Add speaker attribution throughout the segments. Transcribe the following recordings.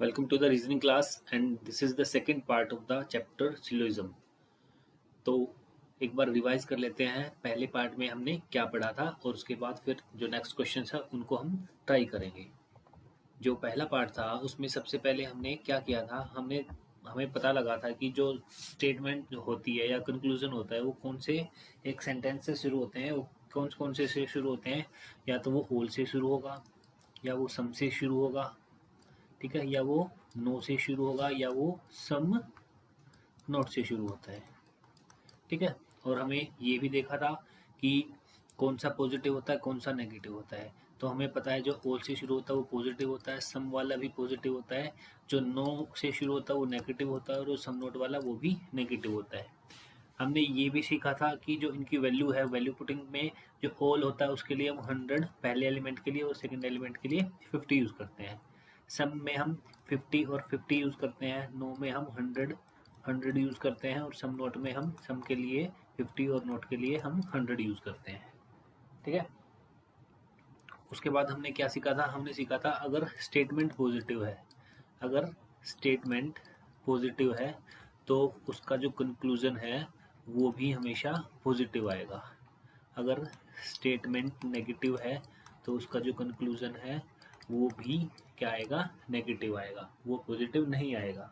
Speaker 1: Welcome to the reasoning class and this is the second part of the chapter syllogism. तो एक बार revise कर लेते हैं पहले पार्ट में हमने क्या पढ़ा था और उसके बाद फिर जो नेक्स्ट क्वेश्चन है उनको हम ट्राई करेंगे। जो पहला पार्ट था उसमें सबसे पहले हमने क्या किया था, हमें पता लगा था कि जो स्टेटमेंट होती है या कंक्लूजन होता है वो कौन से एक सेंटेंस से शुरू होते हैं, वो कौन से शुरू होते हैं। या तो वो ऑल से शुरू होगा, या वो सम से शुरू होगा, ठीक है, या वो नो से शुरू होगा, या वो सम नोट से शुरू होता है, ठीक है। और हमें ये भी देखा था कि कौन सा पॉजिटिव होता है कौन सा नेगेटिव होता है। तो हमें पता है जो ऑल से शुरू होता है वो पॉजिटिव होता है, सम वाला भी पॉजिटिव होता है, जो नो से शुरू होता है वो नेगेटिव होता है और जो सम नोट वाला वो भी नेगेटिव होता है। हमने ये भी सीखा था कि जो इनकी वैल्यू है, वैल्यू पुटिंग में जो ऑल होता है उसके लिए हम 100 पहले एलिमेंट के लिए और सेकंड एलिमेंट के लिए 50 यूज़ करते हैं। सम में हम 50 और 50 यूज़ करते हैं, नो में हम 100 यूज़ करते हैं और सम नोट में हम सम के लिए 50 और नोट के लिए हम 100 यूज़ करते हैं, ठीक है। उसके बाद हमने क्या सीखा था, हमने सीखा था अगर स्टेटमेंट पॉजिटिव है, अगर स्टेटमेंट पॉजिटिव है तो उसका जो कंक्लूजन है वो भी हमेशा पॉजिटिव आएगा। अगर स्टेटमेंट नेगेटिव है तो उसका जो कंक्लूजन है वो भी क्या आएगा, नेगेटिव आएगा, वो पॉजिटिव नहीं आएगा।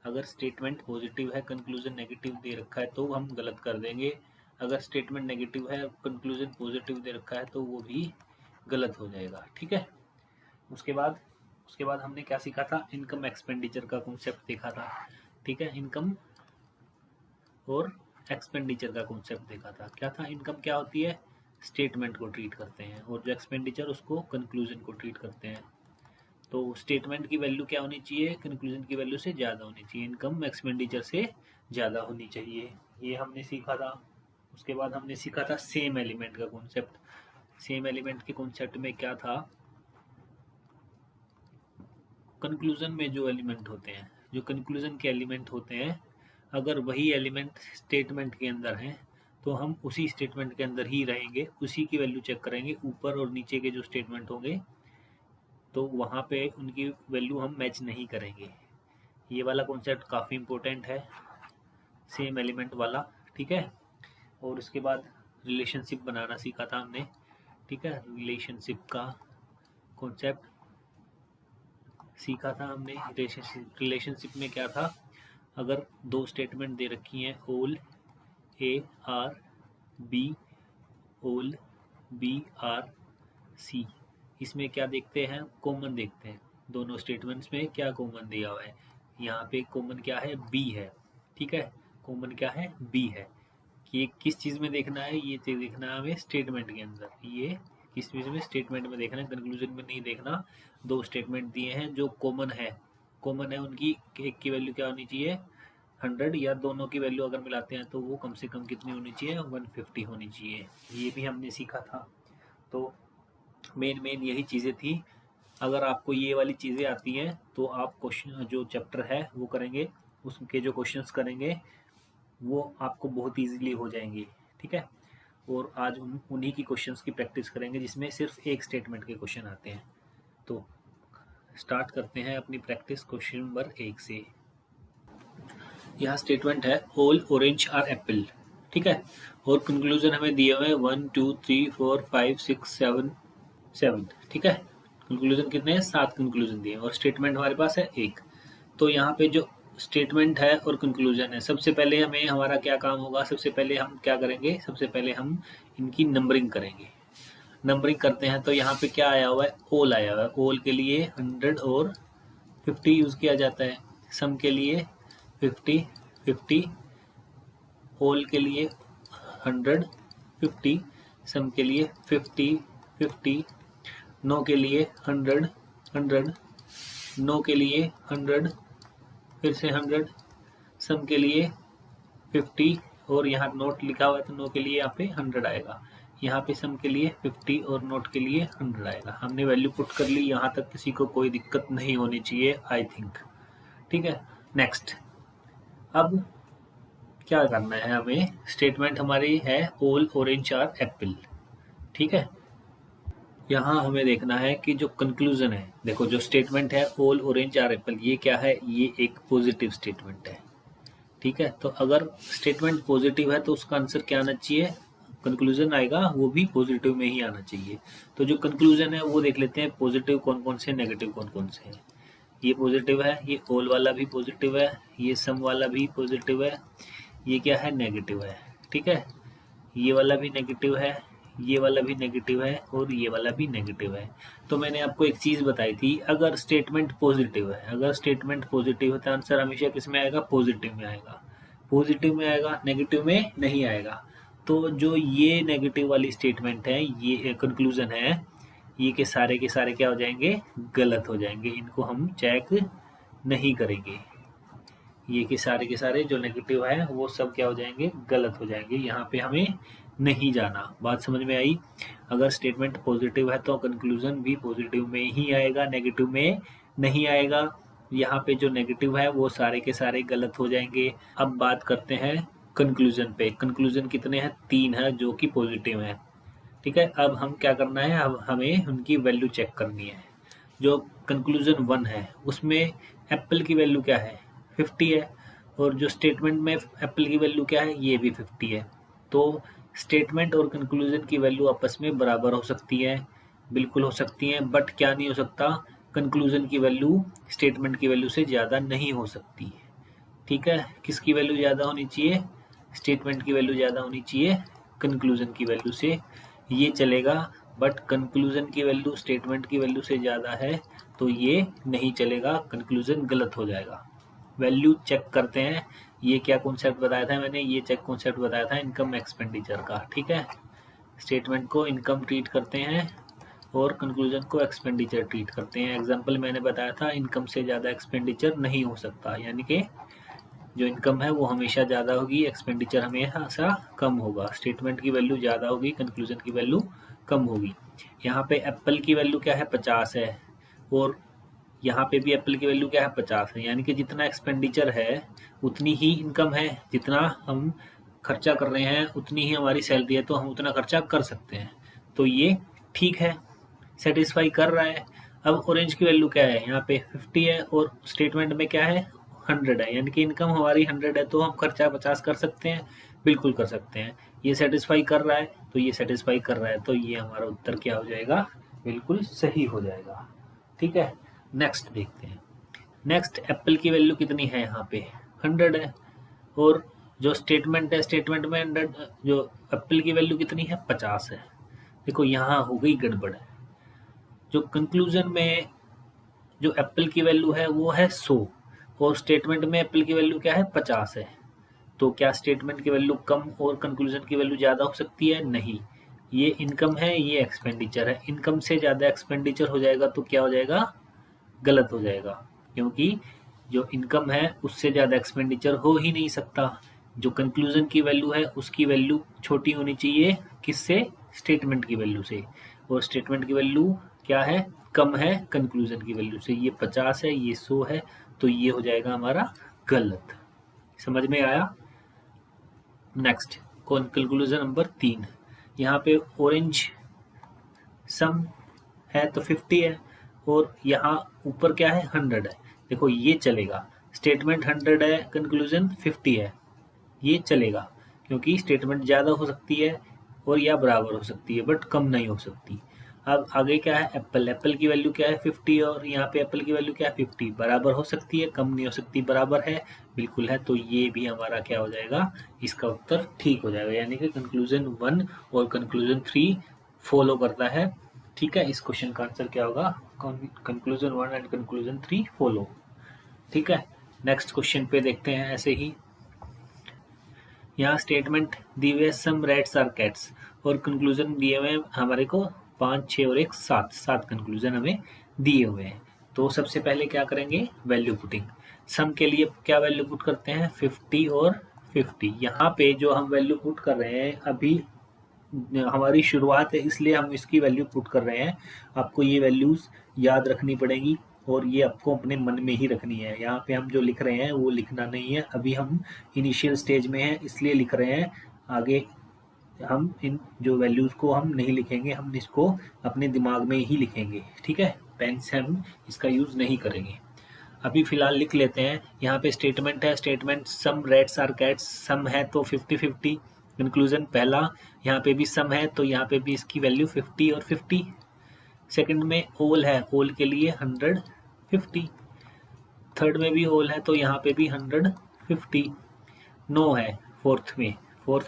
Speaker 1: अगर स्टेटमेंट पॉजिटिव है कंक्लूजन नेगेटिव दे रखा है तो हम गलत कर देंगे, अगर स्टेटमेंट नेगेटिव है कंक्लूजन पॉजिटिव दे रखा है तो वो भी गलत हो जाएगा, ठीक है। उसके बाद हमने क्या सीखा था, इनकम एक्सपेंडिचर का कॉन्सेप्ट देखा था, ठीक है। इनकम और एक्सपेंडिचर का कॉन्सेप्ट देखा था। क्या था, इनकम क्या होती है, स्टेटमेंट को ट्रीट करते हैं और जो एक्सपेंडिचर उसको कंक्लूजन को ट्रीट करते हैं। तो स्टेटमेंट की वैल्यू क्या होनी चाहिए, कंक्लूजन की वैल्यू से ज़्यादा होनी चाहिए, इनकम एक्सपेंडिचर से ज़्यादा होनी चाहिए, ये हमने सीखा था। उसके बाद हमने सीखा था सेम एलिमेंट का कॉन्सेप्ट। सेम एलिमेंट के कॉन्सेप्ट में क्या था, कंक्लूजन में जो एलिमेंट होते हैं, जो कंक्लूजन के एलिमेंट होते हैं, अगर वही एलिमेंट स्टेटमेंट के अंदर हैं तो हम उसी स्टेटमेंट के अंदर ही रहेंगे, उसी की वैल्यू चेक करेंगे। ऊपर और नीचे के जो स्टेटमेंट होंगे तो वहाँ पे उनकी वैल्यू हम मैच नहीं करेंगे। ये वाला कॉन्सेप्ट काफ़ी इम्पोर्टेंट है, सेम एलिमेंट वाला, ठीक है। और उसके बाद रिलेशनशिप बनाना सीखा था हमने, ठीक है। रिलेशनशिप का कॉन्सेप्ट सीखा था हमने। रिलेशनशिप में क्या था, अगर दो स्टेटमेंट दे रखी हैं, all a are b, all b are c, इसमें क्या देखते हैं, कॉमन देखते हैं। दोनों स्टेटमेंट्स में क्या कॉमन दिया हुआ है, यहाँ पे कॉमन क्या है, बी है, ठीक है। कॉमन क्या है, बी है। कि ये किस चीज़ में देखना है, ये चीज़ देखना है हमें स्टेटमेंट के अंदर, ये किस चीज़ में, स्टेटमेंट में देखना है, कंक्लूजन में नहीं देखना। दो स्टेटमेंट दिए हैं जो कॉमन है उनकी एक की वैल्यू क्या होनी चाहिए, 100, या दोनों की वैल्यू अगर मिलाते हैं तो वो कम से कम कितनी होनी चाहिए, 150 होनी चाहिए। ये भी हमने सीखा था। तो मेन यही चीज़ें थी। अगर आपको ये वाली चीज़ें आती हैं तो आप क्वेश्चन जो चैप्टर है वो करेंगे, उसके जो क्वेश्चंस करेंगे वो आपको बहुत इजीली हो जाएंगे, ठीक है। और आज उन्हीं की क्वेश्चंस की प्रैक्टिस करेंगे जिसमें सिर्फ एक स्टेटमेंट के क्वेश्चन आते हैं। तो स्टार्ट करते हैं अपनी प्रैक्टिस क्वेश्चन नंबर 1 से। यहाँ स्टेटमेंट है ऑल ऑरेंज आर एप्पल, ठीक है। और कंक्लूजन हमें दिए हुए हैं 1 2 3 4 5 6 7, ठीक है। कंक्लूजन कितने हैं, 7 कंक्लूजन दिए और स्टेटमेंट हमारे पास है एक। तो यहाँ पे जो स्टेटमेंट है और कंक्लूजन है, सबसे पहले हमें हमारा क्या काम होगा, सबसे पहले हम क्या करेंगे, सबसे पहले हम इनकी नंबरिंग करेंगे। नंबरिंग करते हैं तो यहाँ पे क्या आया हुआ है, ऑल आया हुआ है। ऑल के लिए 100 और 50 यूज़ किया जाता है, सम के लिए 50 50, ऑल के लिए 100 50, सम के लिए 50 50, नो के लिए 100 100, नो के लिए 100, फिर से 100, सम के लिए 50 और यहाँ नोट लिखा हुआ है तो नो के लिए यहाँ पे 100 आएगा। यहाँ पे सम के लिए 50 और नोट के लिए 100 आएगा। हमने वैल्यू पुट कर ली, यहाँ तक किसी को कोई दिक्कत नहीं होनी चाहिए आई थिंक, ठीक है। नेक्स्ट, अब क्या करना है हमें, स्टेटमेंट हमारी है ऑल ऑरेंज आर एप्पल, ठीक है। यहाँ हमें देखना है कि जो कंक्लूजन है, देखो जो स्टेटमेंट है ऑल ऑरेंज आर एप्पल, ये क्या है, ये एक पॉजिटिव स्टेटमेंट है। ठीक है, तो अगर स्टेटमेंट पॉजिटिव है तो उसका आंसर क्या आना चाहिए, कंक्लूजन आएगा वो भी पॉजिटिव में ही आना चाहिए। तो जो कंक्लूजन है वो देख लेते हैं, पॉजिटिव कौन कौन से, नेगेटिव कौन कौन से हैं। ये पॉजिटिव है, ये ऑल वाला भी पॉजिटिव है, ये सम वाला भी पॉजिटिव है, ये क्या है, नेगेटिव है। ठीक है, ये वाला भी नेगेटिव है, ये वाला भी नेगेटिव है और ये वाला भी नेगेटिव है। तो मैंने आपको एक चीज़ बताई थी, अगर स्टेटमेंट पॉजिटिव है, अगर स्टेटमेंट पॉजिटिव है तो आंसर हमेशा किस में आएगा, पॉजिटिव में आएगा, पॉजिटिव में आएगा, नेगेटिव में नहीं आएगा। तो जो ये नेगेटिव वाली स्टेटमेंट है, ये कंक्लूजन है, ये के सारे क्या हो जाएंगे, गलत हो जाएंगे, इनको हम चेक नहीं करेंगे। ये के सारे जो नेगेटिव है वो सब क्या हो जाएंगे, गलत हो जाएंगे, यहाँ पे हमें नहीं जाना। बात समझ में आई। अगर स्टेटमेंट पॉजिटिव है तो कंक्लूजन भी पॉजिटिव में ही आएगा, नेगेटिव में नहीं आएगा। यहाँ पे जो नेगेटिव है वो सारे के सारे गलत हो जाएंगे। अब बात करते हैं कंक्लूजन पे। कंक्लूजन कितने हैं, 3 है जो कि पॉजिटिव है। ठीक है, अब हम क्या करना है, अब हमें उनकी वैल्यू चेक करनी है। जो कंक्लूजन 1 है उसमें एप्पल की वैल्यू क्या है, 50 है, और जो स्टेटमेंट में एप्पल की वैल्यू क्या है, ये भी 50 है। तो स्टेटमेंट और कंक्लूजन की वैल्यू आपस में बराबर हो सकती है, बिल्कुल हो सकती है, बट क्या नहीं हो सकता, कंक्लूजन की वैल्यू स्टेटमेंट की वैल्यू से ज़्यादा नहीं हो सकती। ठीक है, किसकी वैल्यू ज़्यादा होनी चाहिए, स्टेटमेंट की वैल्यू ज़्यादा होनी चाहिए कंक्लूजन की वैल्यू से, ये चलेगा। बट कंक्लूजन की वैल्यू स्टेटमेंट की वैल्यू से ज़्यादा है तो ये नहीं चलेगा, कंक्लूजन गलत हो जाएगा। वैल्यू चेक करते हैं, ये क्या कॉन्सेप्ट बताया था मैंने, ये चेक कॉन्सेप्ट बताया था इनकम एक्सपेंडिचर का। ठीक है, स्टेटमेंट को इनकम ट्रीट करते हैं और कंक्लूजन को एक्सपेंडिचर ट्रीट करते हैं। एग्जाम्पल मैंने बताया था, इनकम से ज़्यादा एक्सपेंडिचर नहीं हो सकता, यानी कि जो इनकम है वो हमेशा ज़्यादा होगी, एक्सपेंडिचर हमेशा कम होगा। स्टेटमेंट की वैल्यू ज़्यादा होगी, कंक्लूजन की वैल्यू कम होगी। यहाँ पे एप्पल की वैल्यू क्या है, 50 है, और यहाँ पे भी एप्पल की वैल्यू क्या है, 50 है, यानी कि जितना एक्सपेंडिचर है उतनी ही इनकम है, जितना हम खर्चा कर रहे हैं उतनी ही हमारी सैलरी है, तो हम उतना खर्चा कर सकते हैं। तो ये ठीक है, सेटिस्फाई कर रहा है। अब ऑरेंज की वैल्यू क्या है, यहाँ पे 50 है और स्टेटमेंट में क्या है, 100 है, यानी कि इनकम हमारी 100 है तो हम खर्चा 50 कर सकते हैं, बिल्कुल कर सकते हैं। ये सेटिस्फाई कर रहा है, तो ये सेटिस्फाई कर रहा है, तो ये हमारा उत्तर क्या हो जाएगा, बिल्कुल सही हो जाएगा। ठीक है, नेक्स्ट देखते हैं। नेक्स्ट एप्पल की वैल्यू कितनी है, यहाँ पे 100 है, और जो स्टेटमेंट है, स्टेटमेंट में 100, जो एप्पल की वैल्यू कितनी है, 50 है। देखो यहाँ हो गई गड़बड़। जो कंक्लूजन में जो एप्पल की वैल्यू है वो है 100, और स्टेटमेंट में एप्पल की वैल्यू क्या है, 50 है। तो क्या स्टेटमेंट की वैल्यू कम और कंक्लूजन की वैल्यू ज़्यादा हो सकती है, नहीं। ये इनकम है, ये एक्सपेंडिचर है, इनकम से ज़्यादा एक्सपेंडिचर हो जाएगा तो क्या हो जाएगा, गलत हो जाएगा, क्योंकि जो इनकम है उससे ज़्यादा एक्सपेंडिचर हो ही नहीं सकता। जो कंक्लूजन की वैल्यू है उसकी वैल्यू छोटी होनी चाहिए, किससे, स्टेटमेंट की वैल्यू से, और स्टेटमेंट की वैल्यू क्या है, कम है कंक्लूजन की वैल्यू से। ये 50 है, ये 100 है, तो ये हो जाएगा हमारा गलत। समझ में आया। नेक्स्ट कंक्लूजन नंबर 3, यहाँ पे ऑरेंज सम है तो 50 है, और यहाँ ऊपर क्या है, 100 है। देखो ये चलेगा, स्टेटमेंट 100 है, कंक्लूजन 50 है, ये चलेगा, क्योंकि स्टेटमेंट ज़्यादा हो सकती है और या बराबर हो सकती है, बट कम नहीं हो सकती। अब आगे क्या है, एप्पल, एप्पल की वैल्यू क्या है, 50, और यहाँ पे एप्पल की वैल्यू क्या है, 50, बराबर हो सकती है, कम नहीं हो सकती, बराबर है, बिल्कुल है। तो ये भी हमारा क्या हो जाएगा, इसका उत्तर ठीक हो जाएगा, यानी कि कंक्लूजन 1 और कंक्लूजन 3 फॉलो करता है। ठीक है, इस क्वेश्चन का आंसर क्या होगा, कंक्लूजन 1 एंड कंक्लूजन 3 फॉलो। ठीक है, नेक्स्ट क्वेश्चन पे देखते हैं। ऐसे ही यहाँ स्टेटमेंट दी हुए सम रैट्स आर कैट्स, और कंक्लूजन दिए हुए हैं हमारे को 5, 6 और 1 7 कंक्लूजन हमें दिए हुए हैं। तो सबसे पहले क्या करेंगे, वैल्यू पुटिंग। सम के लिए क्या वैल्यू पुट करते हैं, 50 और 50। यहाँ पे जो हम वैल्यू पुट कर रहे हैं, अभी हमारी शुरुआत है इसलिए हम इसकी वैल्यू पुट कर रहे हैं। आपको ये वैल्यूज याद रखनी पड़ेगी और ये आपको अपने मन में ही रखनी है। यहाँ पे हम जो लिख रहे हैं वो लिखना नहीं है, अभी हम इनिशियल स्टेज में हैं इसलिए लिख रहे हैं, आगे हम इन जो वैल्यूज़ को हम नहीं लिखेंगे, हम इसको अपने दिमाग में ही लिखेंगे, ठीक है। पेन से हम इसका यूज़ नहीं करेंगे। अभी फ़िलहाल लिख लेते हैं। यहाँ पे स्टेटमेंट है, statement some rats are cats, some है तो 50-50। कंक्लूजन पहला, यहाँ पे भी सम है तो यहाँ पे भी इसकी वैल्यू 50 और 50। सेकंड में ओल है, ओल के लिए 150। थर्ड में भी ओल है तो यहाँ पे भी 150। नो है फोर्थ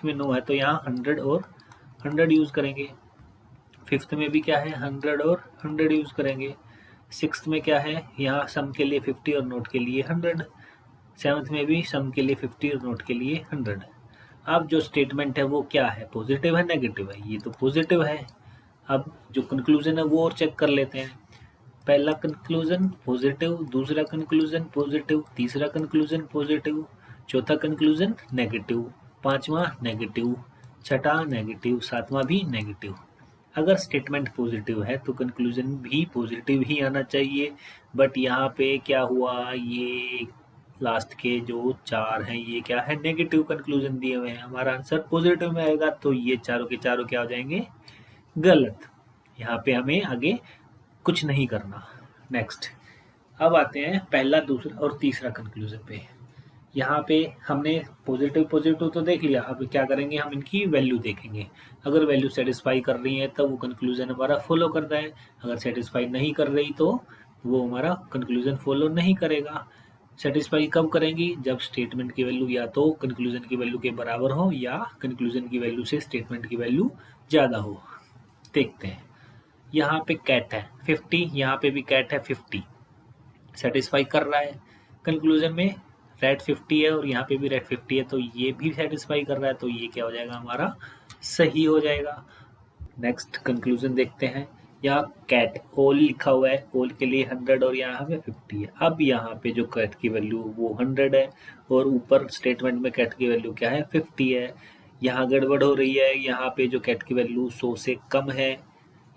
Speaker 1: में नो है तो यहाँ 100 और 100 यूज़ करेंगे। फिफ्थ में भी क्या है, 100 और 100 यूज़ करेंगे। सिक्स्थ में क्या है, यहाँ सम के लिए 50 और नोट के लिए 100। सेवन्थ में भी सम के लिए 50 और नोट के लिए 100। अब जो स्टेटमेंट है वो क्या है, पॉजिटिव है नेगेटिव है, ये तो पॉजिटिव है। अब जो कंक्लूजन है वो और चेक कर लेते हैं। पहला कंक्लूजन पॉजिटिव, दूसरा कंक्लूजन पॉजिटिव, तीसरा कंक्लूजन पॉजिटिव, चौथा कंक्लूजन नेगेटिव, पांचवा नेगेटिव, छठा नेगेटिव, सातवां भी नेगेटिव। अगर स्टेटमेंट पॉजिटिव है तो कंक्लूजन भी पॉजिटिव ही आना चाहिए। बट यहाँ पे क्या हुआ, ये लास्ट के जो चार हैं ये क्या है, नेगेटिव कंक्लूजन दिए हुए हैं। हमारा आंसर पॉजिटिव में आएगा तो ये चारों के चारों क्या हो जाएंगे, गलत। यहाँ पे हमें आगे कुछ नहीं करना। नेक्स्ट, अब आते हैं पहला, दूसरा और तीसरा कंक्लूजन पे। यहाँ पे हमने पॉजिटिव पॉजिटिव तो देख लिया, अब क्या करेंगे, हम इनकी वैल्यू देखेंगे। अगर वैल्यू सेटिस्फाई कर रही है तब वो कंक्लूजन हमारा फॉलो करता है, अगर सेटिस्फाई नहीं कर रही तो वो हमारा कंक्लूजन फॉलो नहीं करेगा। सेटिस्फाई कब करेंगी, जब स्टेटमेंट की वैल्यू या तो कंक्लूजन की वैल्यू के बराबर हो या कंक्लूजन की वैल्यू से स्टेटमेंट की वैल्यू ज़्यादा हो। देखते हैं, यहाँ पे कैट है 50, यहाँ पे भी कैट है 50, सेटिस्फाई कर रहा है। कंक्लूजन में रेट 50 है और यहाँ पे भी रेट 50 है तो ये भी सेटिस्फाई कर रहा है, तो ये क्या हो जाएगा, हमारा सही हो जाएगा। नेक्स्ट कंक्लूजन देखते हैं। यहाँ कैट ओल लिखा हुआ है, ओल के लिए 100 और यहाँ पे 50 है। अब यहाँ पे जो कैट की वैल्यू वो 100 है और ऊपर स्टेटमेंट में कैट की वैल्यू क्या है, 50 है। यहाँ गड़बड़ हो रही है, यहाँ पे जो कैट की वैल्यू 100 से कम है,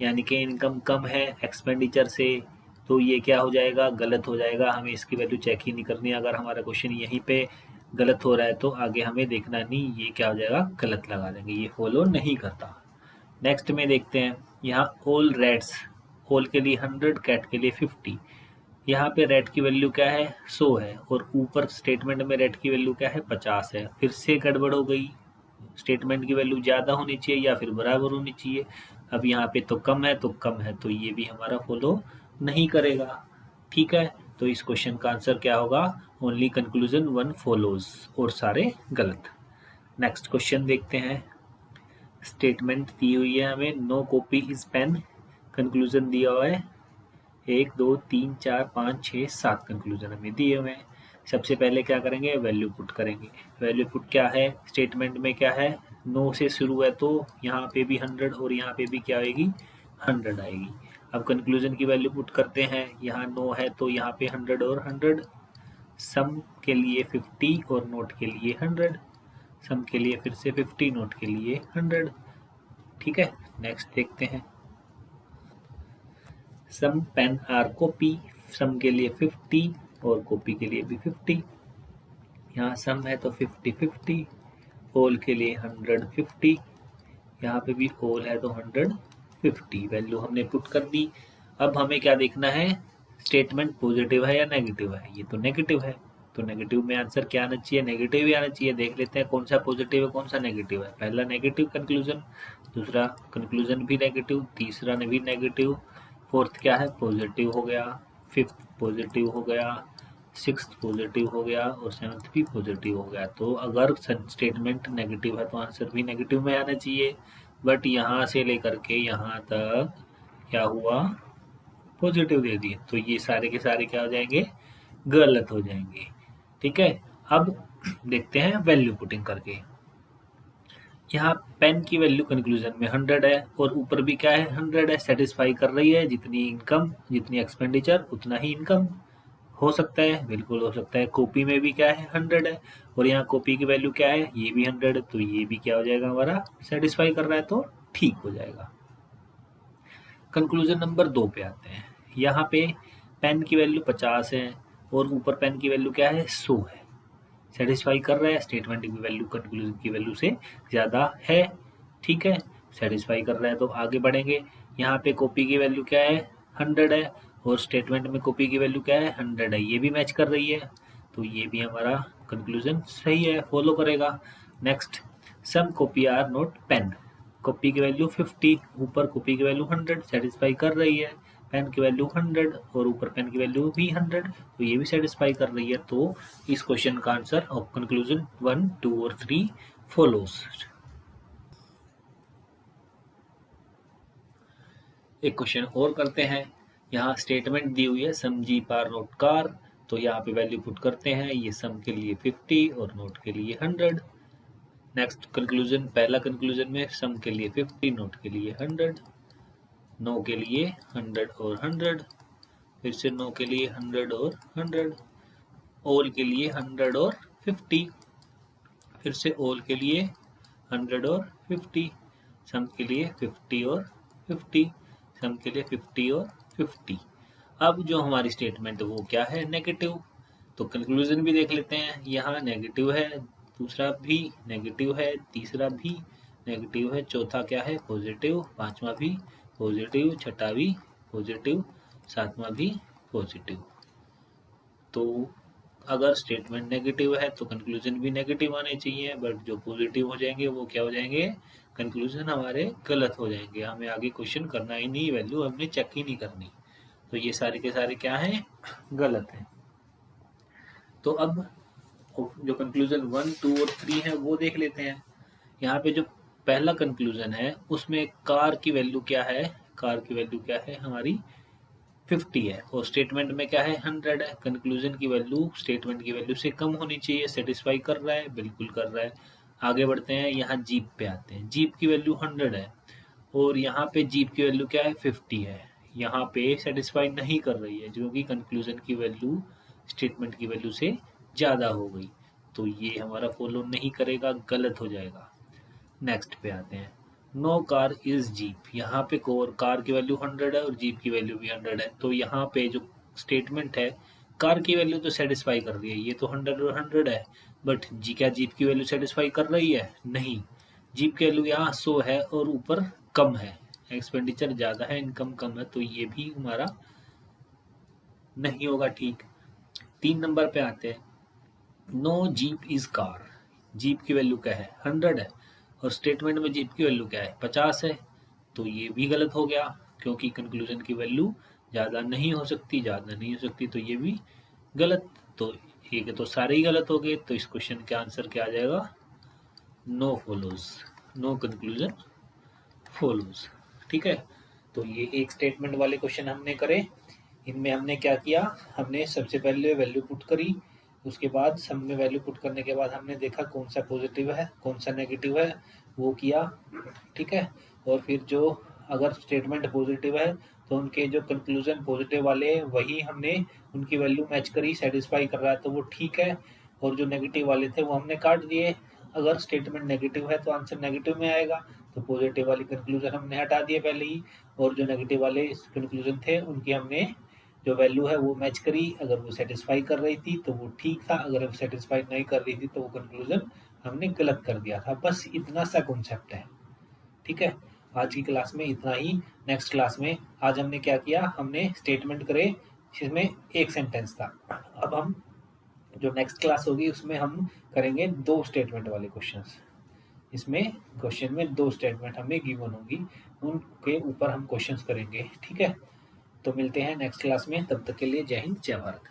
Speaker 1: यानी कि इनकम कम है एक्सपेंडिचर से, तो ये क्या हो जाएगा, गलत हो जाएगा। हमें इसकी वैल्यू चेक ही नहीं करनी। अगर हमारा क्वेश्चन यहीं पे गलत हो रहा है तो आगे हमें देखना नहीं, ये क्या हो जाएगा, गलत लगा देंगे, ये फॉलो नहीं करता। नेक्स्ट में देखते हैं, यहाँ ऑल रेट्स, ऑल के लिए 100, कैट के लिए 50। यहाँ पे रेट की वैल्यू क्या है, 100 है और ऊपर स्टेटमेंट में रेट की वैल्यू क्या है, 50 है। फिर से गड़बड़ हो गई, स्टेटमेंट की वैल्यू ज़्यादा होनी चाहिए या फिर बराबर होनी चाहिए। अब यहाँ पे तो कम है तो कम है, तो ये भी हमारा फॉलो नहीं करेगा, ठीक है। तो इस क्वेश्चन का आंसर क्या होगा, ओनली कंक्लूजन 1 फॉलोज, और सारे गलत। नेक्स्ट क्वेश्चन देखते हैं। स्टेटमेंट दी हुई है हमें, no copy is pen, conclusion दिया हुआ है 1 2 3 4 5 6 7 कंक्लूजन हमें दिए हुए हैं। सबसे पहले क्या करेंगे, वैल्यू पुट करेंगे। वैल्यू पुट क्या है, स्टेटमेंट में क्या है, नो से शुरू है तो यहाँ पे भी 100 और यहाँ पे भी क्या आएगी, 100 आएगी। अब कंक्लूजन की वैल्यू पुट करते हैं, यहाँ नो है तो यहाँ पे 100 और 100, सम के लिए 50 और नोट के लिए 100, सम के लिए फिर से 50, नोट के लिए 100, ठीक है। नेक्स्ट देखते हैं, सम पेन आर कॉपी, सम के लिए 50 और कॉपी के लिए भी 50। यहाँ सम है तो 50-50, ऑल के लिए 150, यहाँ पे भी ऑल है तो 150। वैल्यू हमने पुट कर दी। अब हमें क्या देखना है, स्टेटमेंट पॉजिटिव है या नेगेटिव है। ये तो नेगेटिव है तो नेगेटिव में आंसर क्या आना चाहिए, नेगेटिव ही आना चाहिए। देख लेते हैं कौन सा पॉजिटिव है कौन सा नेगेटिव है। पहला नेगेटिव कंक्लूजन, दूसरा कंक्लूजन भी नेगेटिव, तीसरा ने भी नेगेटिव, फोर्थ क्या है, पॉजिटिव हो गया, फिफ्थ पॉजिटिव हो गया, सिक्स्थ पॉजिटिव हो गया और सेवन्थ भी पॉजिटिव हो गया। तो अगर स्टेटमेंट नेगेटिव है तो आंसर भी नेगेटिव में आना चाहिए। बट यहाँ से लेकर के यहाँ तक क्या हुआ, पॉजिटिव दे दिए, तो ये सारे के सारे क्या हो जाएंगे, गलत हो जाएंगे, ठीक है। अब देखते हैं वैल्यू पुटिंग करके। यहाँ पेन की वैल्यू कंक्लूजन में 100 है और ऊपर भी क्या है, 100 है, सेटिस्फाई कर रही है। जितनी इनकम जितनी एक्सपेंडिचर उतना ही इनकम, हो सकता है, बिल्कुल हो सकता है। कॉपी में भी क्या है, 100 है और यहाँ कॉपी की वैल्यू क्या है, ये भी 100 है, तो ये भी क्या हो जाएगा, हमारा सेटिस्फाई कर रहा है तो ठीक हो जाएगा। कंक्लूजन नंबर 2 पे आते हैं। यहाँ पे पेन की वैल्यू 50 है और ऊपर पेन की वैल्यू क्या है, 100 है, सेटिस्फाई कर रहा है। स्टेटमेंट की वैल्यू कंक्लूजन की वैल्यू से ज़्यादा है ठीक है, सेटिस्फाई कर रहा है तो आगे बढ़ेंगे। यहाँ पे कॉपी की वैल्यू क्या है, 100 है, और स्टेटमेंट में कॉपी की वैल्यू क्या है, 100 है, ये भी मैच कर रही है, तो ये भी हमारा कंक्लूजन सही है, फॉलो करेगा। Next, some copy are not pen, copy की वैल्यू 50, ऊपर कॉपी की वैल्यू 100, सेटिस्फाई कर रही है, पेन की वैल्यू 100 और ऊपर पेन की वैल्यू भी 100, तो ये भी सेटिस्फाई कर रही है। तो इस क्वेश्चन का आंसर ऑफ कंक्लूजन 1, 2 और 3 फॉलोज। एक क्वेश्चन और करते हैं। यहाँ स्टेटमेंट दी हुई है सम जी पार नोट कार, तो यहाँ पे वैल्यू पुट करते हैं, ये सम के लिए 50 और नोट के लिए 100। नेक्स्ट कंक्लूजन, पहला कंक्लूजन में सम के लिए 50, नोट के लिए 100, नो के लिए 100 और 100, फिर से नो के लिए 100 और 100, ऑल के लिए 100 और 50, फिर से ऑल के लिए 100 और 50, सम के लिए 50 और 50, सम के लिए 50 और 50। अब जो हमारी स्टेटमेंट है वो क्या है, नेगेटिव, तो कंक्लूजन भी देख लेते हैं। यहाँ नेगेटिव है, दूसरा भी नेगेटिव है, तीसरा भी नेगेटिव है, चौथा क्या है, पॉजिटिव, पांचवा भी पॉजिटिव, छठा भी पॉजिटिव, सातवां भी पॉजिटिव। तो अगर स्टेटमेंट नेगेटिव है तो कंक्लूजन भी नेगेटिव आने चाहिए, बट जो पॉजिटिव हो जाएंगे वो क्या हो जाएंगे, कंक्लूजन हमारे गलत हो जाएंगे, हमें आगे क्वेश्चन करना ही नहीं, वैल्यू हमने चेक ही नहीं करनी, तो ये सारे के सारे क्या हैं, गलत हैं। तो अब जो कंक्लूजन 1, 2 और 3 है वो देख लेते हैं। यहाँ पे जो पहला कंक्लूजन है उसमें कार की वैल्यू क्या है, कार की वैल्यू क्या है हमारी 50 है, और स्टेटमेंट में क्या है 100 है। कंक्लूजन की वैल्यू स्टेटमेंट की वैल्यू से कम होनी चाहिए, सेटिस्फाई कर रहा है, बिल्कुल कर रहा है। आगे बढ़ते हैं, यहाँ जीप पे आते हैं, जीप की वैल्यू 100 है और यहाँ पे जीप की वैल्यू क्या है 50 है, यहाँ पे सेटिस्फाई नहीं कर रही है क्योंकि कंक्लूजन की वैल्यू स्टेटमेंट की वैल्यू से ज़्यादा हो गई, तो ये हमारा फॉलो नहीं करेगा, गलत हो जाएगा। नेक्स्ट पे आते हैं, नो कार इज जीप, यहाँ पे कार की वैल्यू 100 है और जीप की वैल्यू भी 100 है, तो यहाँ पे जो स्टेटमेंट है कार की वैल्यू तो सेटिस्फाई कर रही है, ये तो 100 और 100 है, बट क्या जीप की वैल्यू सेटिस्फाई कर रही है, नहीं, जीप की वैल्यू यहाँ 100 है और ऊपर कम है, एक्सपेंडिचर ज़्यादा है, इनकम कम है, तो ये भी हमारा नहीं होगा, ठीक। 3 नंबर पे आते हैं, no jeep is car, jeep की वैल्यू क्या है 100 है और स्टेटमेंट में जीप की वैल्यू क्या है 50 है, तो ये भी गलत हो गया क्योंकि कंक्लूजन की वैल्यू ज़्यादा नहीं हो सकती, ज़्यादा नहीं हो सकती, तो ये भी गलत। तो ये तो सारे ही गलत हो गए, तो इस क्वेश्चन का आंसर क्या आ जाएगा, no follows, no conclusion follows, ठीक है। तो ये एक स्टेटमेंट वाले क्वेश्चन हमने करे, इनमें हमने क्या किया, हमने सबसे पहले वैल्यू पुट करी, उसके बाद सब में वैल्यू पुट करने के बाद हमने देखा कौन सा पॉजिटिव है कौन सा नेगेटिव है वो किया, ठीक है। और फिर जो अगर स्टेटमेंट पॉजिटिव है तो उनके जो कंक्लूजन पॉजिटिव वाले हैं वही हमने उनकी वैल्यू मैच करी, सेटिस्फाई कर रहा है तो वो ठीक है, और जो नेगेटिव वाले थे वो हमने काट दिए। अगर स्टेटमेंट नेगेटिव है तो आंसर नेगेटिव में आएगा, तो पॉजिटिव वाली कंक्लूजन हमने हटा दिए पहले ही, और जो नेगेटिव वाले कंक्लूजन थे उनकी हमने जो वैल्यू है वो मैच करी, अगर वो सेटिस्फाई कर रही थी तो वो ठीक था, अगर वो सेटिस्फाई नहीं कर रही थी तो वो कंक्लूजन हमने गलत कर दिया था। बस इतना सा कॉन्सेप्ट है, ठीक है। आज की क्लास में इतना ही। नेक्स्ट क्लास में आज हमने क्या किया, हमने स्टेटमेंट करे जिसमें एक सेंटेंस था। अब हम जो नेक्स्ट क्लास होगी उसमें हम करेंगे 2 स्टेटमेंट वाले क्वेश्चंस, इसमें क्वेश्चन में 2 स्टेटमेंट हमें गिवन होगी, उनके ऊपर हम क्वेश्चंस करेंगे, ठीक है। तो मिलते हैं नेक्स्ट क्लास में, तब तक के लिए जय हिंद जय भारत।